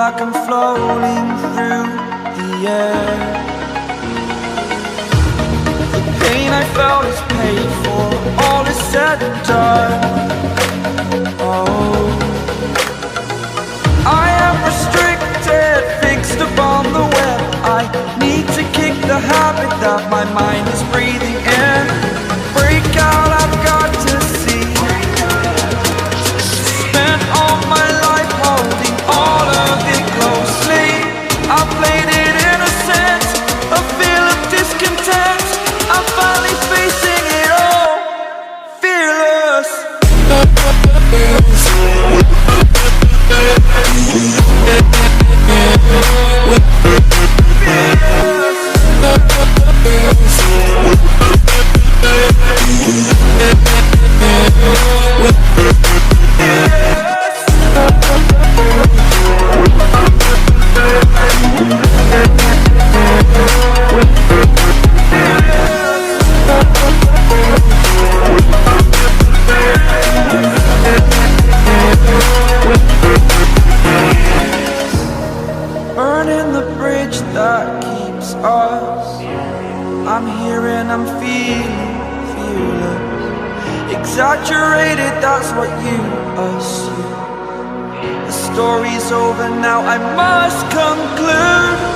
like I'm floating through the air. The pain I felt is paid for, all is said and done. Oh, I am restricted, fixed upon the web. I need to kick the habit that my mind is breathing in. Break out, I've got to see. Spent all my life holding all of it closely. I played it innocent, a feel of discontent. I'm finally facing it all, fearless. Burning the bridge that keeps us. I'm here and I'm feeling fearless. Exaggerated, that's what you assume. The story's over now, I must conclude.